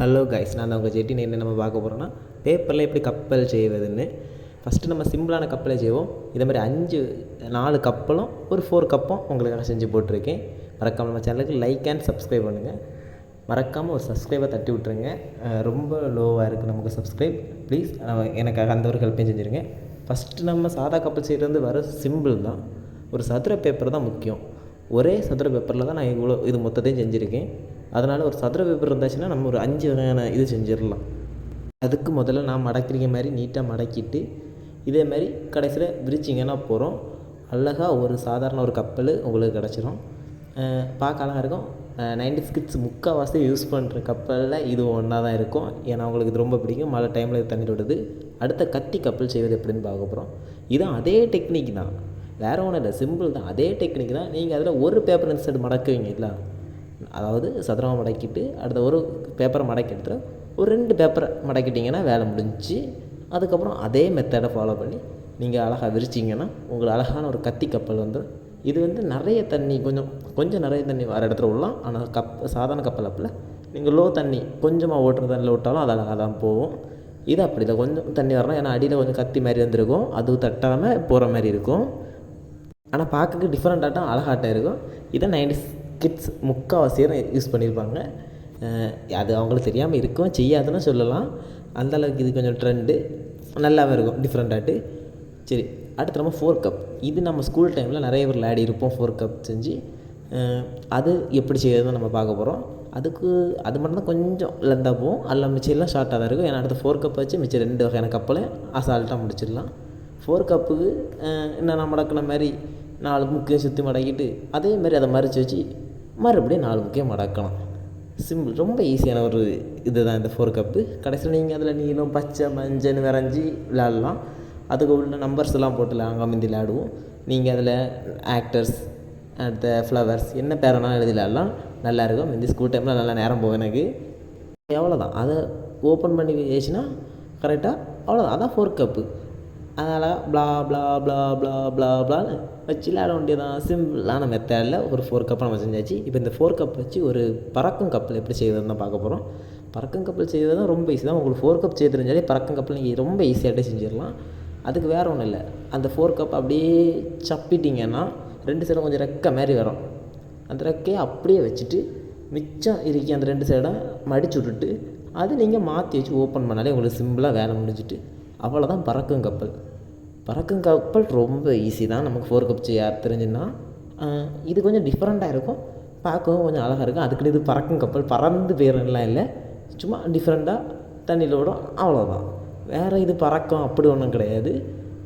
Hello guys, நான் உங்கள் ஜெட்டின். என்ன நம்ம பார்க்க போகிறோன்னா, பேப்பரில் எப்படி கப்பல் செய்வதுன்னு. ஃபஸ்ட்டு நம்ம சிம்பிளான கப்பலை செய்வோம். இதே மாதிரி 4 கப்பலும் ஒரு 4 கப்பும் உங்களுக்காக செஞ்சு போட்டிருக்கேன். மறக்காமல் நம்ம சேனலுக்கு லைக் அண்ட் சப்ஸ்கிரைப் பண்ணுங்கள். மறக்காமல் ஒரு சப்ஸ்கிரைபை தட்டி விட்ருங்க. ரொம்ப லோவாக இருக்குது நமக்கு சப்ஸ்கிரைப். ப்ளீஸ் எனக்காக அந்த ஒரு ஹெல்ப்பையும் செஞ்சுருங்க. ஃபஸ்ட்டு நம்ம சாதா கப்பல் செய்கிறது வர சிம்பிள் தான். ஒரு சதுர பேப்பர் தான் முக்கியம். ஒரே சதுர பேப்பரில் தான் நான் இது மொத்தத்தையும் செஞ்சுருக்கேன். அதனால் ஒரு சதுர பேப்பர் இருந்துச்சுன்னா நம்ம ஒரு 5 வகையான இது செஞ்சிடலாம். அதுக்கு முதல்ல நான் மடக்கிற மாதிரி நீட்டாக மடக்கிட்டு இதே மாதிரி கடைசியில் விரிச்சிங்கன்னா போகிறோம். அழகாக ஒரு சாதாரண ஒரு கப்பல் உங்களுக்கு கிடச்சிரும். பார்க்க அழகாக இருக்கும். 90s கிட்ஸ் முக்கால்வாசி யூஸ் பண்ணுற கப்பலில் இது ஒன்றா தான் இருக்கும். ஏன்னா அவங்களுக்கு இது ரொம்ப பிடிக்கும். மழை டைமில் இது தண்ணி விடுது. அடுத்த கத்தி கப்பல் செய்வது எப்படின்னு பார்க்க போகிறோம். இதுவும் அதே டெக்னிக் தான், வேறு ஒன்றும் இல்லை, சிம்பிள் தான். அதே டெக்னிக் தான். நீங்கள் அதில் ஒரு பேப்பர் இன்ஸ்டெட் மடக்குவீங்க இல்லை, அதாவது சதுரமாக மடக்கிட்டு அடுத்த ஒரு பேப்பரை மடக்கி எடுத்துகிட்டு ஒரு 2 பேப்பரை மடக்கிட்டிங்கன்னா வேலை முடிஞ்சு. அதுக்கப்புறம் அதே மெத்தடை ஃபாலோ பண்ணி நீங்கள் அழகாக விரிச்சிங்கன்னா உங்களுக்கு அழகான ஒரு கத்தி கப்பல் வந்துடும். இது நிறைய தண்ணி கொஞ்சம் நிறைய தண்ணி வர இடத்துல விடலாம். ஆனால் சாதாரண கப்பல் அப்பல நீங்கள் லோ தண்ணி கொஞ்சமாக ஓட்டுற தண்ணியில் விட்டாலும் அது அழகாக தான் போகும். இது அப்படி இல்லை, கொஞ்சம் தண்ணி வரணும். ஏன்னா அடியில் கொஞ்சம் கத்தி மாதிரி வந்துருக்கும், அது தட்டாமல் போகிற மாதிரி இருக்கும். ஆனால் பார்க்க டிஃப்ரெண்ட்டாட்டம் அழகாட்டம் இருக்கும். இதை 90s கிட்ஸ் முக்கால்வாசியாக யூஸ் பண்ணியிருப்பாங்க. அது அவங்களுக்கு தெரியாமல் இருக்கும், செய்யாதுன்னு சொல்லலாம். அந்தளவுக்கு இது கொஞ்சம் ட்ரெண்டு நல்லாவே இருக்கும், டிஃப்ரெண்ட்டாட்டு. சரி, அடுத்து நம்ம 4 கப். இது நம்ம ஸ்கூல் டைமில் நிறைய பேர் விளையாடி இருப்போம். 4 கப் செஞ்சு அது எப்படி செய்யறதுன்னு நம்ம பார்க்க போகிறோம். அது மட்டும்தான் கொஞ்சம் லெந்தாக போகும். அதில் மிச்சம்லாம் ஷார்ட்டாக தான் இருக்கும். ஏன்னா அடுத்து 4 கப் வச்சு மிச்சம் 2 வகையான கப்பலை அசால்ட்டாக முடிச்சிடலாம். 4 கப்புக்கு என்னென்ன மடக்கின மாதிரி 4 முக்கையும் சுற்றி மடக்கிட்டு அதே மாதிரி அதை மறித்து வச்சு மறுபடியும் 4 முக்கையும் மடக்கலாம். சிம்பிள், ரொம்ப ஈஸியான ஒரு இது தான் இந்த 4 கப்பு. கடைசியில் நீங்கள் அதில் நீலம் பச்சை மஞ்சள்னு வரைஞ்சி விளையாடலாம். அதுக்கு உள்ள நம்பர்ஸ் எல்லாம் போட்டு நாங்கள் முந்தி விளையாடுவோம். நீங்கள் அதில் ஆக்டர்ஸ் அடுத்த ஃப்ளவர்ஸ் என்ன பேரெல்லாம் எழுதி விளையாடலாம். நல்லாயிருக்கும். முந்தி ஸ்கூல் டைமில் நல்லா நேரம் போகும் எனக்கு. எவ்வளோதான், அதை ஓப்பன் பண்ணி வச்சுன்னா கரெக்டாக அவ்வளோதான். அதான் 4 கப்பு. அதனால் ப்ளா ப்ளா ப்ளா ப்ளா ப்ளா ப்ளான்னு வச்சு விளையாட வேண்டியதான். சிம்பிளான மெத்தடில் ஒரு 4 கப்பை நம்ம செஞ்சாச்சு. இப்போ இந்த 4 கப் வச்சு ஒரு பறக்கும் கப்பல் எப்படி செய்வதுன்னு தான் பார்க்க போகிறோம். பறக்கும் கப்பல் செய்வது தான் ரொம்ப ஈஸி தான். உங்களுக்கு 4 கப் செய்ய தெரிஞ்சாலே பறக்கும் கப்பல் நீங்கள் ரொம்ப ஈஸியாகிட்டே செஞ்சிடலாம். அதுக்கு வேறு ஒன்றும் இல்லை, அந்த 4 கப் அப்படியே சப்பிட்டிங்கன்னா 2 சைடும் கொஞ்சம் ரெக்கை மாதிரி வரும். அந்த ரெக்கையை அப்படியே வச்சுட்டு மிச்சம் இருக்கி அந்த 2 சைடும் மடிச்சு விட்டுட்டு அது நீங்கள் மாற்றி வச்சு ஓப்பன் பண்ணாலே உங்களுக்கு சிம்பிளாக வேலை முடிஞ்சிட்டு அவ்வளோதான் பறக்கும் கப்பல். பறக்கும் கப்பல் ரொம்ப ஈஸி தான். நமக்கு 4 கப் செய்ய தெரிஞ்சுன்னா இது கொஞ்சம் டிஃப்ரெண்ட்டாக இருக்கும், பார்க்கவும் கொஞ்சம் அழகாக இருக்கும். அதுக்குன்னு இது பறக்கும் கப்பல் பறந்து போயிடலாம் இல்லை, சும்மா டிஃப்ரெண்ட்டாக தண்ணியில் விடும், அவ்வளோதான். வேறு இது பறக்கும் அப்படி ஒன்றும் கிடையாது.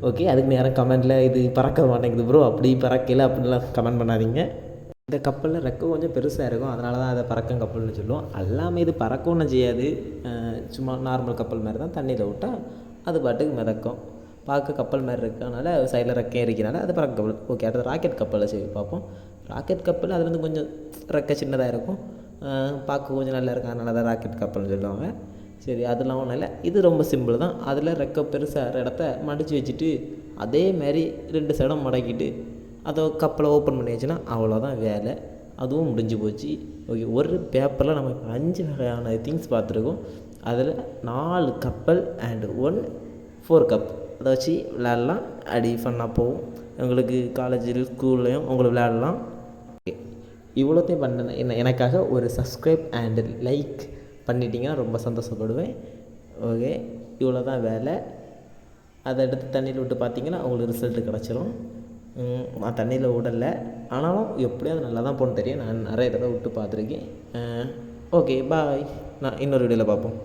ஓகே, அதுக்கு நேரம் கமெண்ட்டில் இது பறக்க மாட்டேங்குது ப்ரோ, அப்படி பறக்கல அப்படின்லாம் கமெண்ட் பண்ணாதீங்க. இந்த கப்பலில் ரெக்கை கொஞ்சம் பெருசாக இருக்கும், அதனால தான் அதை பறக்கும் கப்பல்னு சொல்லுவோம். எல்லாமே இது பறக்க ஒன்றும் செய்யாது, சும்மா நார்மல் கப்பல் மாதிரி தான். தண்ணியில் விட்டால் அது பாட்டுக்கு மிதக்கும். பார்க்க கப்பல் மாதிரி இருக்கிறதுனால சைடில் ரெக்கை இருக்கிறனால அது பறக்க கப்பல். ஓகே, அடுத்து ராக்கெட் கப்பலை செய்து பார்ப்போம். ராக்கெட் கப்பல் அதுலேருந்து கொஞ்சம் ரெக்கை சின்னதாக இருக்கும், பார்க்க கொஞ்சம் நல்லா இருக்கும், அதனால தான் ராக்கெட் கப்பல்னு சொல்லுவாங்க. சரி, அதெல்லாம் ஒன்றும் இல்லை. இது ரொம்ப சிம்பிள் தான். அதில் ரெக்கை பெருசாக இடத்த மடித்து வச்சுட்டு அதே மாதிரி 2 சைடும் மடக்கிட்டு அதை கப்பலை ஓப்பன் பண்ணி வச்சுன்னா அவ்வளோதான் வேலை. அதுவும் முடிஞ்சு போச்சு. ஓகே, ஒரு பேப்பரில் நம்ம 5 வகையான திங்ஸ் பார்த்துருக்கோம். அதில் 4 கப்பல் அண்டு 1 4 கப் அதை வச்சு விளையாடலாம். அடி ஃபன்னாக போகும். உங்களுக்கு காலேஜில் ஸ்கூல்லையும் உங்களுக்கு விளையாடலாம். ஓகே, இவ்வளோத்தையும் பண்ண எனக்காக ஒரு சப்ஸ்கிரைப் அண்டு லைக் பண்ணிட்டீங்கன்னா ரொம்ப சந்தோஷப்படுவேன். ஓகே, இவ்வளோ தான் வேலை. அதை எடுத்து தண்ணியில் விட்டு பார்த்தீங்கன்னா உங்களுக்கு ரிசல்ட்டு கிடச்சிரும். நான் தண்ணியில் விடலை, ஆனாலும் எப்படியாவது நல்லா தான் போகணுன்னு தெரியும். நான் நிறைய தடவை விட்டு பார்த்துருக்கேன். ஓகே, பாய். நான் இன்னொரு வீடியோவில் பார்ப்போம்.